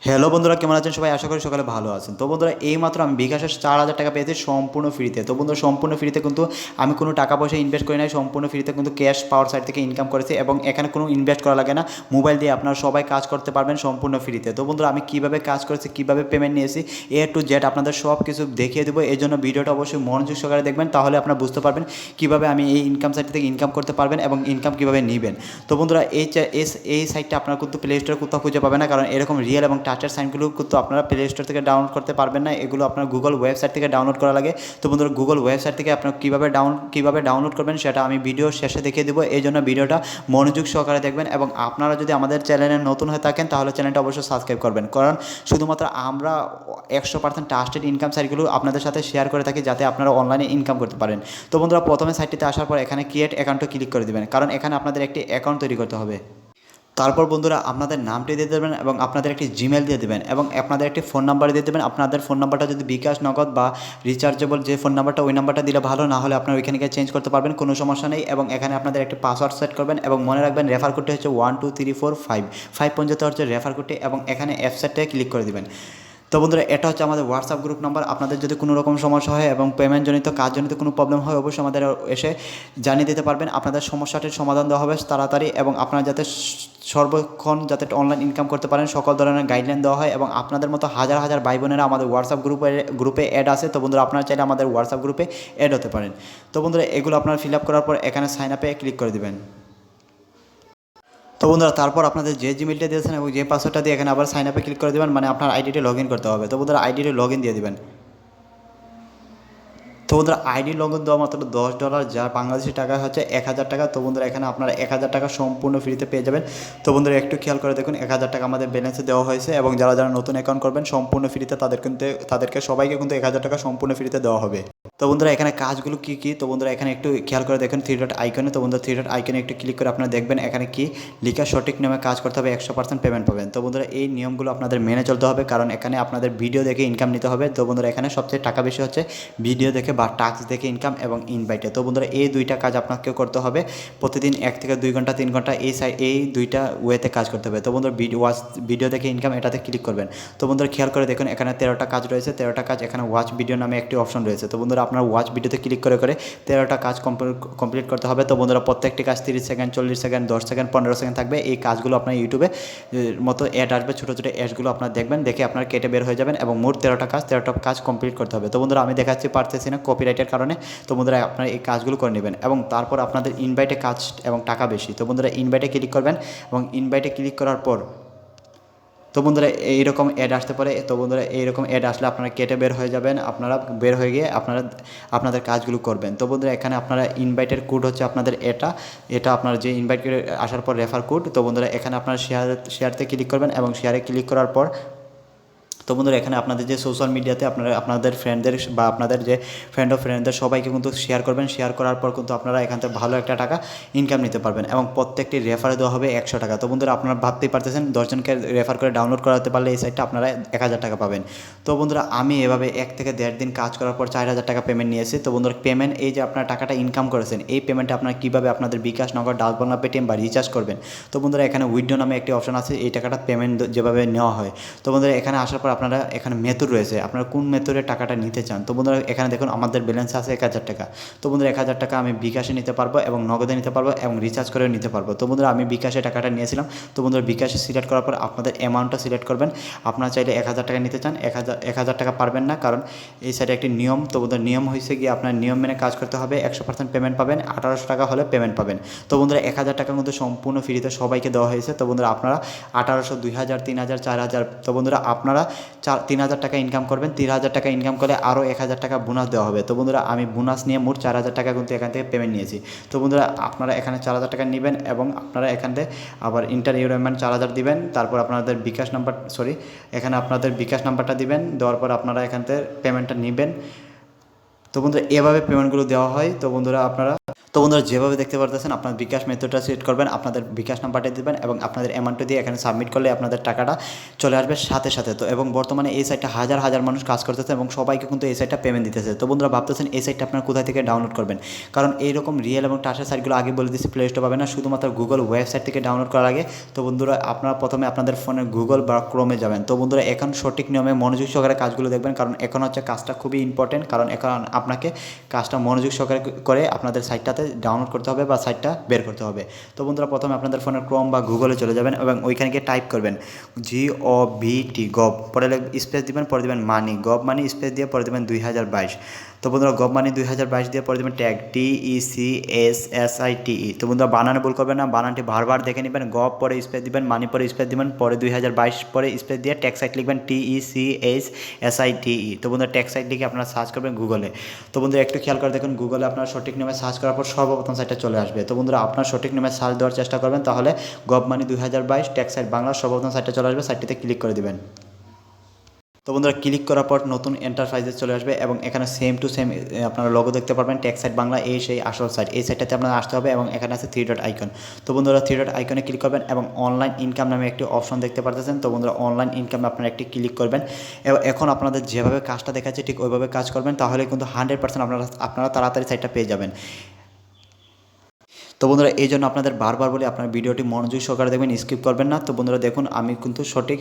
Hello বন্ধুরা, কেমন আছেন সবাই? আশা করি সকালে ভালো আছেন। তো বন্ধুরা, এইমাত্র আমি বিকাশের 4,000 টাকা পেয়েছি সম্পূর্ণ ফ্রিতে। তো বন্ধুরা, সম্পূর্ণ ফ্রিতে কিন্তু আমি কোনো টাকা পয়সা ইনভেস্ট করি নাই, সম্পূর্ণ ফ্রিতে কিন্তু ক্যাশ পাওয়ার সাইড থেকে ইনকাম করেছি এবং এখানে কোনো ইনভেস্ট করা লাগে না। মোবাইল দিয়ে আপনারা সবাই কাজ করতে পারবেন সম্পূর্ণ ফ্রিতে। তো বন্ধুরা, আমি কীভাবে কাজ করেছি, কীভাবে পেমেন্ট নিয়েছি, টু জেড আপনাদের সব কিছু দেখিয়ে দেবো। এই জন্য ভিডিওটা অবশ্যই মনোযোগ সহকারে দেখবেন, তাহলে আপনারা বুঝতে পারবেন কীভাবে আমি এই ইনকাম সাইট থেকে ইনকাম করতে পারবেন এবং ইনকাম কীভাবে নেবেন। তো বন্ধুরা, এই সাইটটা আপনারা কিন্তু প্লে স্টোরে কোথাও খুঁজে পাবেন না, কারণ এরকম রিয়েল এবং টাচের সাইনগুলো কিন্তু আপনারা প্লে স্টোর থেকে ডাউনলোড করতে পারবেন না। এগুলো আপনার গুগল ওয়েবসাইট থেকে ডাউনলোড করা লাগে। তো বন্ধুরা, গুগল ওয়েবসাইট থেকে আপনার কীভাবে ডাউনলোড করবেন সেটা আমি ভিডিও শেষে দেখিয়ে দেবো। এই জন্য ভিডিওটা মনোযোগ সহকারে দেখবেন এবং আপনারা যদি আমাদের চ্যানেলে নতুন হয়ে থাকেন তাহলে চ্যানেলটা অবশ্যই সাবস্ক্রাইব করবেন, কারণ শুধুমাত্র আমরা 100% ট্রাস্টেড ইনকাম সাইটগুলো আপনাদের সাথে শেয়ার করে থাকি, যাতে আপনারা অনলাইনে ইনকাম করতে পারেন। তো বন্ধুরা, প্রথমে সাইটটিতে আসার পর এখানে ক্রিয়েট অ্যাকাউন্টে ক্লিক করে দেবেন, কারণ এখানে আপনাদের একটি অ্যাকাউন্ট তৈরি করতে হবে। তারপর বন্ধুরা, আপনাদের নামটি দিয়ে দেবেন এবং আপনাদের একটি জিমেল দিয়ে দেবেন এবং আপনাদের একটি ফোন নাম্বার দিয়ে দেবেন। আপনাদের ফোন নাম্বারটা যদি বিকাশ, নগদ বা রিচার্জেবল যে ফোন নাম্বারটা, ওই নাম্বারটা দিলে ভালো, না হলে আপনার ওইখানে গিয়ে চেঞ্জ করতে পারবেন, কোনো সমস্যা নেই। এবং এখানে আপনাদের একটি পাসওয়ার্ড সেট করবেন এবং মনে রাখবেন রেফার কোডটি হচ্ছে 1 2 3 4 5 5 পর্যন্ত হচ্ছে রেফার কোডটি, এবং এখানে অ্যাপসেটে ক্লিক করে দেবেন। তো বন্ধুরা, এটা হচ্ছে আমাদের হোয়াটসঅ্যাপ গ্রুপ নাম্বার। আপনাদের যদি কোনো রকম সমস্যা হয় এবং পেমেন্টজনিত কাজজনিত কোনো প্রবলেম হয়, অবশ্যই আমাদের এসে জানিয়ে দিতে পারবেন। আপনাদের সমস্যাটির সমাধান দেওয়া হবে তাড়াতাড়ি, এবং আপনারা যাতে সর্বক্ষণ যাতে অনলাইন ইনকাম করতে পারেন সকল ধরনের গাইডলাইন দেওয়া হয়। এবং আপনাদের মতো হাজার হাজার ভাই বোনেরা আমাদের হোয়াটসঅ্যাপ গ্রুপে অ্যাড আছে। তো বন্ধুরা, আপনারা চাইলে আমাদের হোয়াটসঅ্যাপ গ্রুপে অ্যাড হতে পারেন। তো বন্ধুরা, এগুলো আপনারা ফিল আপ করার পর এখানে সাইন আপে ক্লিক করে দেবেন। তো বন্ধুরা, তারপর আপনাদের যে জিমেলটা দিয়েছেন এবং যে পাসওয়ার্ডটা দিয়ে এখানে আবার সাইন আপে ক্লিক করে দেবেন, মানে আপনার আইডিটি লগ ইন করতে হবে। তো বন্ধুরা, আইডিটি লগ ইন দিয়ে দেবেন। তো বন্ধুরা, আইডি লগ ইন দেওয়া মাত্র $10, যা বাংলাদেশি টাকা হচ্ছে 1,000 টাকা। তো বন্ধুরা, এখানে আপনারা 1,000 টাকা সম্পূর্ণ ফ্রিতে পেয়ে যাবেন। তো বন্ধুরা, একটু খেয়াল করে দেখুন, 1,000 টাকা আমাদের ব্যালেন্সে দেওয়া হয়েছে এবং যারা যারা নতুন অ্যাকাউন্ট করবেন সম্পূর্ণ ফ্রিতে তাদেরকে সবাইকে কিন্তু 1,000 টাকা সম্পূর্ণ ফ্রিতে দেওয়া হবে। তো বন্ধুরা, এখানে কাজগুলো কী কী, তো বন্ধুরা এখানে একটু খেয়াল করে দেখেন 3 ডট আইকনে। তো বন্ধুরা, 3 ডট আইকনে একটু ক্লিক করে আপনারা দেখবেন এখানে কি লিখা, সঠিক নিয়মে কাজ করতে হবে, 100% পেমেন্ট পাবেন। তো বন্ধুরা, এই নিয়মগুলো আপনাদের মেনে চলতে হবে, কারণ এখানে আপনাদের ভিডিও দেখে ইনকাম নিতে হবে। তো বন্ধুরা, এখানে সবচেয়ে টাকা বেশি হচ্ছে ভিডিও দেখে বা টাস্ক দেখে ইনকাম এবং ইনভাইটে। তো বন্ধুরা, এই দুইটা কাজ আপনাকে করতে হবে প্রতিদিন 1 থেকে 2 ঘন্টা 3 ঘন্টা এই দুইটা ওয়েতে কাজ করতে হবে। তো বন্ধুরা, ভিডিও দেখে ইনকাম, এটাতে ক্লিক করবেন। তো বন্ধুরা, খেয়াল করে দেখুন এখানে 13টা কাজ রয়েছে। 13টা কাজ, এখানে ওয়াচ ভিডিও নামে একটি অপশন রয়েছে। তো বন্ধুরা, আপনার ওয়াচ ভিডিওতে ক্লিক করে 13টা কাজ কমপ্লিট করতে হবে। তো বন্ধুরা, প্রত্যেকটি কাজ 30 সেকেন্ড, 40 সেকেন্ড, 10 সেকেন্ড, 15 সেকেন্ড থাকবে। এই কাজগুলো আপনার ইউটিউবে মতো অ্যাড আসবে, ছোটো ছোটো অ্যাডগুলো আপনার দেখবেন, দেখে আপনার কেটে বের হয়ে যাবেন এবং মোট 13টা কাজ কমপ্লিট করতে হবে। তো বন্ধুরা, আমি দেখাচ্ছি পারতেছি না কপিরাইটের কারণে। তো বন্ধুরা, আপনারা এই কাজগুলো করে নেবেন এবং তারপর আপনাদের ইনভাইটে কাজ এবং টাকা বেশি। তো বন্ধুরা, ইনভাইটে ক্লিক করবেন এবং ইনভাইটে ক্লিক করার পর তো বন্ধুরা, এইরকম অ্যাড আসতে পারে। তো বন্ধুরা, এইরকম অ্যাড আসলে আপনারা কেটে বের হয়ে যাবেন, আপনারা বের হয়ে গিয়ে আপনাদের কাজগুলো করবেন। তো বন্ধুরা, এখানে আপনারা ইনভাইটের কোড হচ্ছে আপনাদের এটা আপনার যে ইনভাইট করে আসার পর রেফার কোড। তো বন্ধুরা, এখানে আপনারা শেয়ারতে ক্লিক করবেন এবং শেয়ারে ক্লিক করার পর তো বন্ধুরা, এখানে আপনাদের যে সোশ্যাল মিডিয়াতে আপনাদের ফ্রেন্ডদের বা আপনাদের যে ফ্রেন্ডদের সবাইকে কিন্তু শেয়ার করবেন। শেয়ার করার পর কিন্তু আপনারা এখান থেকে ভালো একটা টাকা ইনকাম নিতে পারবেন এবং প্রত্যেকটি রেফারে দেওয়া হবে 100 টাকা। তো বন্ধুরা, আপনারা ভাবতেই পারতেছেন 10 জনকে রেফার করে ডাউনলোড করাতে পারলে এই সাইটটা আপনারা 1,000 টাকা পাবেন। তো বন্ধুরা, আমি এভাবে 1 থেকে 1.5 দিন কাজ করার পর 4,000 টাকা পেমেন্ট নিয়েছি। তো বন্ধুরা, পেমেন্ট এই যে আপনারা টাকাটা ইনকাম করেছেন, এই পেমেন্টটা আপনারা কীভাবে আপনাদের বিকাশ, নগদ, ডাক বাংলা, পেটিএম বা রিচার্জ করবেন। তো বন্ধুরা, এখানে উইথড্র নামে একটি অপশন আছে, এই টাকাটা পেমেন্ট যেভাবে নেওয়া হয়। তো বন্ধুরা, এখানে আসার পর আপনারা এখানে মেথড রয়েছে, আপনারা কোন মেথডে টাকাটা নিতে চান। তো বন্ধুরা, এখানে দেখুন আমাদের ব্যালেন্স আছে 1,000 টাকা। তো বন্ধুরা, 1,000 টাকা আমি বিকাশে নিতে পারবো এবং নগদে নিতে পারবো এবং রিচার্জ করেও নিতে পারবো। তো বন্ধুরা, আমি বিকাশে টাকাটা নিয়েছিলাম। তো বন্ধুরা, বিকাশে সিলেক্ট করার পর আপনাদের অ্যামাউন্টটা সিলেক্ট করবেন। আপনারা চাইলে 1,000 টাকা নিতে চান, 1,000 টাকা পারবেন না, কারণ এই সাইডে একটি নিয়ম। তো বন্ধুরা, নিয়ম হয়েছে গিয়ে আপনার নিয়ম মেনে কাজ করতে হবে, 100% পেমেন্ট পাবেন, 1,800 টাকা হলে পেমেন্ট পাবেন। তো বন্ধুরা, 1,000 টাকা কিন্তু সম্পূর্ণ ফ্রিতে সবাইকে দেওয়া হয়েছে। তো বন্ধুরা, আপনারা 1,800, 2,000, 3,000, 4,000, তো বন্ধুরা আপনারা 3,000 টাকা ইনকাম করবেন। 3,000 টাকা ইনকাম করলে আরও 1,000 টাকা বোনাস দেওয়া হবে। তো বন্ধুরা, আমি বোনাস নিয়ে মোট 4,000 টাকা কিন্তু এখান থেকে পেমেন্ট নিয়েছি। তো বন্ধুরা, আপনারা এখানে 4,000 টাকা নেবেন এবং আপনারা এখান থেকে আবার ইন্টারভিউমেন্ট 4,000 দিবেন। তারপর আপনাদের এখানে আপনাদের বিকাশ নাম্বারটা দিবেন, দেওয়ার পর আপনারা এখান থেকে পেমেন্টটা নেবেন। তো বন্ধুরা, এভাবে পেমেন্টগুলো দেওয়া হয়। তো বন্ধুরা, তো বন্ধুরা যেভাবে দেখতে পারতেছেন আপনার বিকাশ মেথডটা সিলেক্ট করবেন, আপনাদের বিকাশ নাম্বারটা দিবেন এবং আপনাদের অ্যামাউন্টটা দিয়ে এখানে সাবমিট করলে আপনাদের টাকাটা চলে আসবে সাথে সাথে। তো এবং বর্তমানে এই সাইটটা হাজার হাজার মানুষ কাজ করতেছে এবং সবাইকে কিন্তু এই সাইটটা পেমেন্ট দিতেছে। তো বন্ধুরা ভাবতেছেন এই সাইটটা আপনারা কোথায় থেকে ডাউনলোড করবেন, কারণ এইরকম রিয়েল এবং টাচের সাইটগুলো আগে বলে দিচ্ছি প্লে স্টোর পাবেন না, শুধুমাত্র গুগল ওয়েবসাইট থেকে ডাউনলোড করার আগে। তো বন্ধুরা আপনারা প্রথমে আপনাদের ফোনের গুগল বা ক্রোমে যাবেন। তো বন্ধুরা এখন সঠিক নিয়মে মনোযোগ সহকারে কাজগুলো দেখবেন, কারণ এখন হচ্ছে কাজটা খুবই ইম্পর্টেন্ট, কারণ এখন আপনাকে কাজটা মনোযোগ সহকারে করে আপনাদের সাইটটাতে ডাউনলোড করতে হবে বা সাইটটা বের করতে হবে। তো বন্ধুরা প্রথমে আপনাদের ফোনের ক্রোম বা গুগলে চলে যাবেন এবং ওইখানে গিয়ে টাইপ করবেন GOVT গভ, পরে স্পেস দিবেন, পরে দিবেন মানি, গভ মানি স্পেস দিয়ে পরে দিবেন 2022। তো বন্ধুরা গভ মানি 2022 দিয়ে পরে দেবেন ট্যাগ TECSSITE। তো বন্ধুরা বানানে ভুল করবেন না, বানানটি বারবার দেখে নেবেন, গভ পরে স্পেস দিবেন, মানি পরে স্পেস দিবেন, পরে 2022 পরে স্পেস দিয়ে ট্যাগ সাইট লিখবেন TECSSITE। তো বন্ধুরা ট্যাগ সাইট লিখে আপনারা সার্চ করবেন গুগলে। তো বন্ধুরা একটু খেয়াল করে দেখুন গুগলে আপনার সঠিক নিয়মে সার্চ করার পর সর্বপ্রথম সাইটটা চলে আসবে। তো বন্ধুরা আপনার সঠিক নিয়মে সার্চ দেওয়ার চেষ্টা করবেন, তাহলে গভ মানি 2022 ট্যাগ সাইট বাংলা সর্বপ্রথম সাইটটা চলে আসবে, সাইটটিতে ক্লিক করে দিবেন। তো বন্ধুরা ক্লিক করার পর নতুন এন্টারপ্রাইজে চলে আসবে এবং এখানে সেম টু সেম আপনারা লোগো দেখতে পারবেন, ট্যাক্স সাইট বাংলা, এই সেই আসল সাইট। এই সাইটটাতে আপনারা আসতে হবে এবং এখানে আছে 3 ডট আইকন। তো বন্ধুরা 3 ডট আইকনে ক্লিক করবেন এবং অনলাইন ইনকাম নামে একটি অপশন দেখতে পারতেছেন। তো বন্ধুরা অনলাইন ইনকামে আপনারা একটি ক্লিক করবেন এবং এখন আপনাদের যেভাবে কাজটা দেখাচ্ছে ঠিক ওইভাবে কাজ করবেন, তাহলে কিন্তু 100% আপনারা তাড়াতাড়ি সাইটটা পেয়ে যাবেন। তো বন্ধুরা এই জন্য আপনাদের বারবার বলি আপনার ভিডিওটি মনোযোগ সহকারে দেখবেন, স্কিপ করবেন না। তো বন্ধুরা দেখুন আমি কিন্তু সঠিক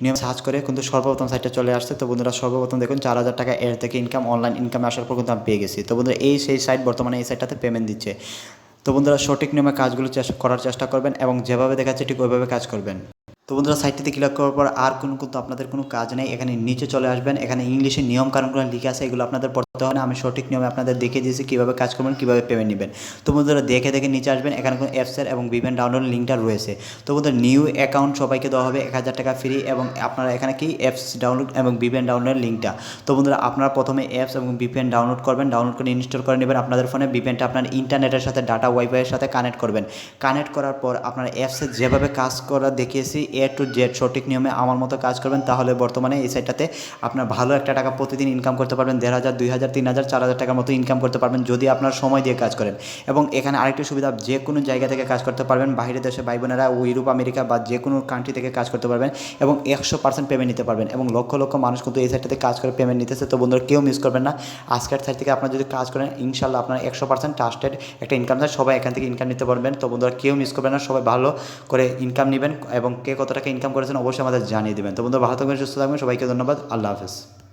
নিয়ম সার্চ করে কিন্তু সর্বপ্রথম সাইটটা চলে আসছে। তো বন্ধুরা সর্বপ্রথম দেখুন 4000 টাকা এর থেকে ইনকাম অনলাইন ইনকামে আসার পর কিন্তু আমি পেয়ে গেছি। তো বন্ধুরা এই সেই সাইট, বর্তমানে এই সাইটটাতে পেমেন্ট দিচ্ছে। তো বন্ধুরা সঠিক নিয়মে কাজগুলো করার চেষ্টা করবেন এবং যেভাবে দেখাচ্ছে ঠিক ওইভাবে কাজ করবেন। তো বন্ধুরা সাইটটিতে ক্লিক করার পর আর কিন্তু আপনাদের কোনো কাজ নেই, এখানে নিচে চলে আসবেন, এখানে ইংলিশে নিয়ম কানুনগুলো লিখে আছে, এগুলো আপনাদের পড়তে হয় না। আমি সঠিক নিয়মে আপনাদের দেখিয়ে দিয়েছি কীভাবে কাজ করবেন, কীভাবে পেমেন্ট নেবেন। তো বন্ধুরা দেখে দেখে নিচে আসবেন, এখানে কোনো অ্যাপসের এবং বিভিন্ন ডাউনলোড লিঙ্কটা রয়েছে। তো বন্ধুরা নিউ অ্যাকাউন্ট সবাইকে দেওয়া হবে 1000 টাকা ফ্রি এবং আপনারা এখানে কি অ্যাপস ডাউনলোড এবং VPN ডাউনলোড লিঙ্কটা। তো বন্ধুরা আপনারা প্রথমে অ্যাপস এবং VPN ডাউনলোড করবেন, ডাউনলোড করে ইনস্টল করে নেবেন আপনাদের ফোনে। VPNটা আপনার ইন্টারনেটের সাথে ডাটা ওয়াইফাইয়ের সাথে কানেক্ট করবেন। কানেক্ট করার পর আপনারা অ্যাপসে যেভাবে কাজ করা দেখিয়েছি A to Z সঠিক নিয়মে আমার মতো কাজ করবেন, তাহলে বর্তমানে এই সাইটটাতে আপনার ভালো একটা টাকা প্রতিদিন ইনকাম করতে পারবেন। 1500, 2000, 3000, 4000 টাকার মতো ইনকাম করতে পারবেন যদি আপনার সময় দিয়ে কাজ করেন। এবং এখানে আরেকটি সুবিধা, যে কোনো জায়গা থেকে কাজ করতে পারবেন, বাইরের দেশে ভাই বোনেরা ইউরোপ আমেরিকা বা যে কোনো কান্ট্রি থেকে কাজ করতে পারবেন এবং 100% পেমেন্ট নিতে পারবেন এবং লক্ষ লক্ষ মানুষ কিন্তু এই সাইটটাতে কাজ করে পেমেন্ট নিতেছে। তো বন্ধুরা কেউ মিস করবেন না, আজকের সাইট থেকে আপনারা যদি কাজ করেন ইনশাল্লাহ আপনার 100% ট্রাস্টেড একটা ইনকাম থাকে, সবাই এখান থেকে ইনকাম নিতে পারবেন। তো বন্ধুরা কেউ মিস করবেন না, সবাই ভালো করে ইনকাম নেবেন এবং কে কত টাকা ইনকাম করেছেন অবশ্যই আমাদের জানিয়ে দেবেন। তো বন্ধুরা ভালো থাকবেন, সুস্থ থাকবেন, সবাইকে ধন্যবাদ, আল্লাহ হাফেজ।